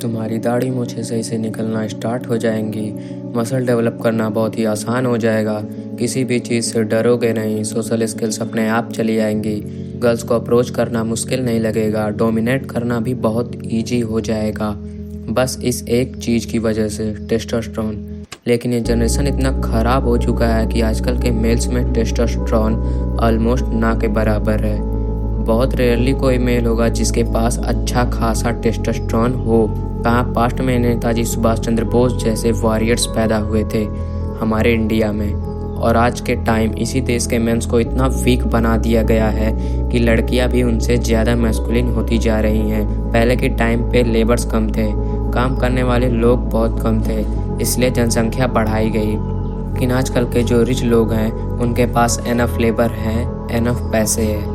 तुम्हारी दाढ़ी मूंछें सही से निकलना स्टार्ट हो जाएंगी। मसल डेवलप करना बहुत ही आसान हो जाएगा। किसी भी चीज़ से डरोगे नहीं। सोशल स्किल्स अपने आप चली आएंगी। गर्ल्स को अप्रोच करना मुश्किल नहीं लगेगा। डोमिनेट करना भी बहुत ईजी हो जाएगा, बस इस एक चीज़ की वजह से, टेस्टोस्टेरोन। लेकिन ये जनरेशन इतना ख़राब हो चुका है कि आजकल के मेल्स में टेस्टोस्टेरोन ऑलमोस्ट ना के बराबर है। बहुत रेयरली कोई मेल होगा जिसके पास अच्छा खासा टेस्टोस्टेरोन हो। कहाँ पास्ट में नेताजी सुभाष चंद्र बोस जैसे वॉरियर्स पैदा हुए थे हमारे इंडिया में, और आज के टाइम इसी देश के मेंस को इतना वीक बना दिया गया है कि लड़कियां भी उनसे ज़्यादा मैस्कुलिन होती जा रही हैं। पहले के टाइम पे लेबर्स कम थे, काम करने वाले लोग बहुत कम थे, इसलिए जनसंख्या बढ़ाई गई। लेकिन आजकल के जो रिच लोग हैं उनके पास एनफ लेबर है, एनफ पैसे है,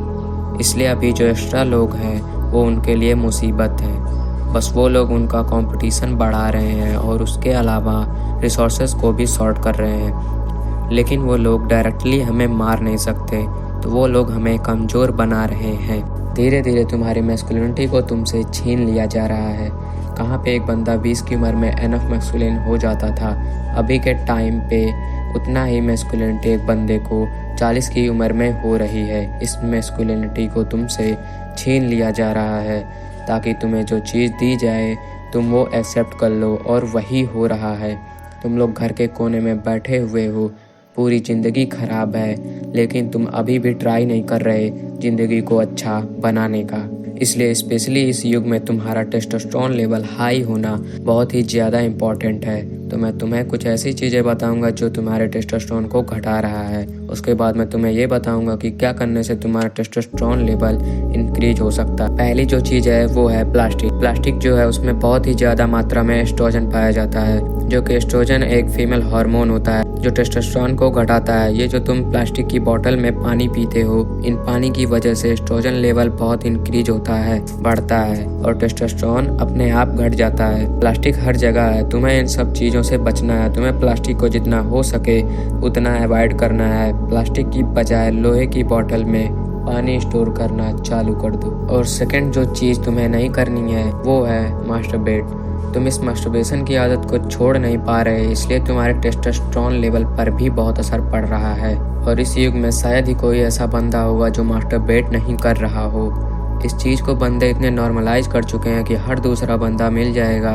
इसलिए अभी जो एक्स्ट्रा लोग हैं वो उनके लिए मुसीबत है। बस वो लोग उनका कंपटीशन बढ़ा रहे हैं और उसके अलावा रिसोर्सेज को भी शॉर्ट कर रहे हैं। लेकिन वो लोग डायरेक्टली हमें मार नहीं सकते, तो वो लोग हमें कमज़ोर बना रहे हैं। धीरे धीरे तुम्हारी मैस्कुलिनिटी को तुमसे छीन लिया जा रहा है। कहाँ पे एक बंदा 20 की उम्र में एनफ मैस्कुलिन हो जाता था, अभी के टाइम पे उतना ही मैस्कुलिनिटी एक बंदे को 40 की उम्र में हो रही है। इस मैस्कुलिनिटी को तुमसे छीन लिया जा रहा है ताकि तुम्हें जो चीज़ दी जाए तुम वो एक्सेप्ट कर लो, और वही हो रहा है। तुम लोग घर के कोने में बैठे हुए हो, पूरी ज़िंदगी ख़राब है, लेकिन तुम अभी भी ट्राई नहीं कर रहे ज़िंदगी को अच्छा बनाने का। इसलिए स्पेशली इस युग में तुम्हारा टेस्टोस्टेरोन लेवल हाई होना बहुत ही ज़्यादा इम्पॉर्टेंट है। तो मैं तुम्हें कुछ ऐसी चीज़ें बताऊंगा जो तुम्हारे टेस्टोस्टेरोन को घटा रहा है। उसके बाद मैं तुम्हें ये बताऊंगा कि क्या करने से तुम्हारा टेस्टोस्टेरोन लेवल इंक्रीज हो सकता है। पहली जो चीज़ है वो है प्लास्टिक। प्लास्टिक जो है उसमें बहुत ही ज़्यादा मात्रा में एस्ट्रोजन पाया जाता है, जो कि एस्ट्रोजन एक फीमेल हार्मोन होता है जो टेस्टोस्टेरोन को घटाता है। ये जो तुम प्लास्टिक की बोतल में पानी पीते हो, इन पानी की वजह से एस्ट्रोजन लेवल बहुत इंक्रीज होता है, बढ़ता है, और टेस्टोस्टेरोन अपने आप घट जाता है। प्लास्टिक हर जगह है, तुम्हें इन सब चीज़ों से बचना है। तुम्हें प्लास्टिक को जितना हो सके उतना अवॉइड करना है। प्लास्टिक की बजाय लोहे की बोतल में पानी स्टोर करना चालू कर दो। और सेकंड जो चीज़ तुम्हें नहीं करनी है वो है मास्टरबेट। तुम इस मास्टरबेशन की आदत को छोड़ नहीं पा रहे, इसलिए तुम्हारे टेस्टोस्टेरोन लेवल पर भी बहुत असर पड़ रहा है। और इस युग में शायद ही कोई ऐसा बंदा होगा जो मास्टरबेट नहीं कर रहा हो। इस चीज़ को बंदे इतने नॉर्मलाइज कर चुके हैं कि हर दूसरा बंदा मिल जाएगा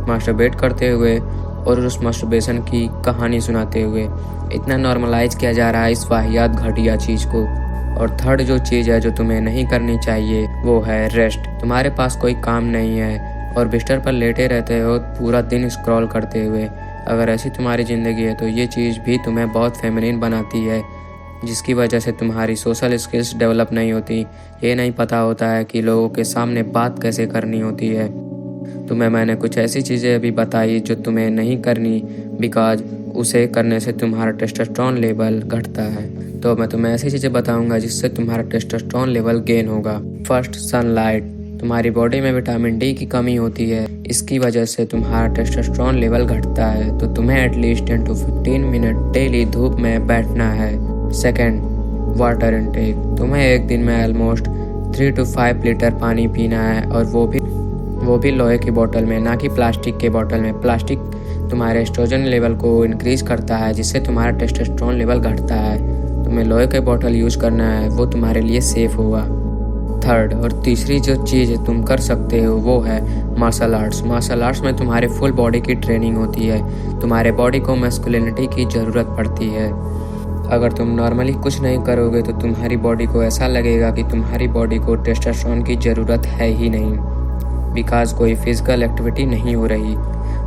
मास्टरबेट करते हुए और उस मास्टरबेशन की कहानी सुनाते हुए। इतना नॉर्मलाइज किया जा रहा है इस वाहियात घटिया चीज़ को। और थर्ड जो चीज़ है जो तुम्हें नहीं करनी चाहिए वो है रेस्ट। तुम्हारे पास कोई काम नहीं है और बिस्तर पर लेटे रहते हो पूरा दिन स्क्रॉल करते हुए। अगर ऐसी तुम्हारी ज़िंदगी है तो ये चीज़ भी तुम्हें बहुत फेमिनिन बनाती है, जिसकी वजह से तुम्हारी सोशल स्किल्स डेवलप नहीं होती। ये नहीं पता होता है कि लोगों के सामने बात कैसे करनी होती है। तुम्हें मैंने कुछ ऐसी चीज़ें अभी बताई जो तुम्हें नहीं करनी, बिकॉज उसे करने से तुम्हारा टेस्टोस्टेरोन लेवल घटता है। तो मैं तुम्हें ऐसी चीज़ें बताऊंगा जिससे तुम्हारा टेस्टोस्टेरोन लेवल गेन होगा। First, sunlight. तुम्हारी बॉडी में विटामिन डी की कमी होती है, इसकी वजह से तुम्हारा टेस्टोस्टेरोन लेवल घटता है। तो तुम्हें एटलीस्ट 10 to 15 मिनट डेली धूप में बैठना है। Second, water intake. तुम्हें एक दिन में ऑलमोस्ट 3 to 5 लीटर पानी पीना है, और वो भी लोहे की बोतल में, ना कि प्लास्टिक के बोतल में। प्लास्टिक तुम्हारे एस्ट्रोजन लेवल को इंक्रीज करता है, जिससे तुम्हारा टेस्टोस्टेरोन लेवल घटता है। तुम्हें लोहे के बोतल यूज़ करना है, वो तुम्हारे लिए सेफ होगा। थर्ड और तीसरी जो चीज़ तुम कर सकते हो वो है मार्शल आर्ट्स। मार्शल आर्ट्स में तुम्हारे फुल बॉडी की ट्रेनिंग होती है। तुम्हारे बॉडी को मैस्कुलिनिटी की ज़रूरत पड़ती है। अगर तुम नॉर्मली कुछ नहीं करोगे तो तुम्हारी बॉडी को ऐसा लगेगा कि तुम्हारी बॉडी को टेस्टोस्टेरोन की ज़रूरत है ही नहीं, बिकॉज कोई फिजिकल एक्टिविटी नहीं हो रही।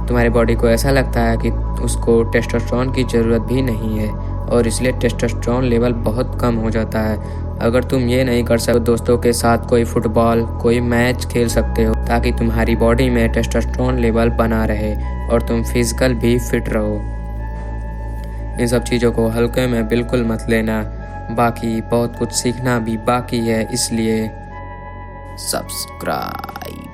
तुम्हारी बॉडी को ऐसा लगता है कि उसको टेस्टोस्टेरोन की ज़रूरत भी नहीं है, और इसलिए टेस्टोस्टेरोन लेवल बहुत कम हो जाता है। अगर तुम ये नहीं कर सकते, दोस्तों के साथ कोई फुटबॉल, कोई मैच खेल सकते हो ताकि तुम्हारी बॉडी में टेस्टोस्टेरोन लेवल बना रहे और तुम फिजिकल भी फिट रहो। इन सब चीज़ों को हल्के में बिल्कुल मत लेना। बाकी बहुत कुछ सीखना भी बाकी है, इसलिए सब्सक्राइब।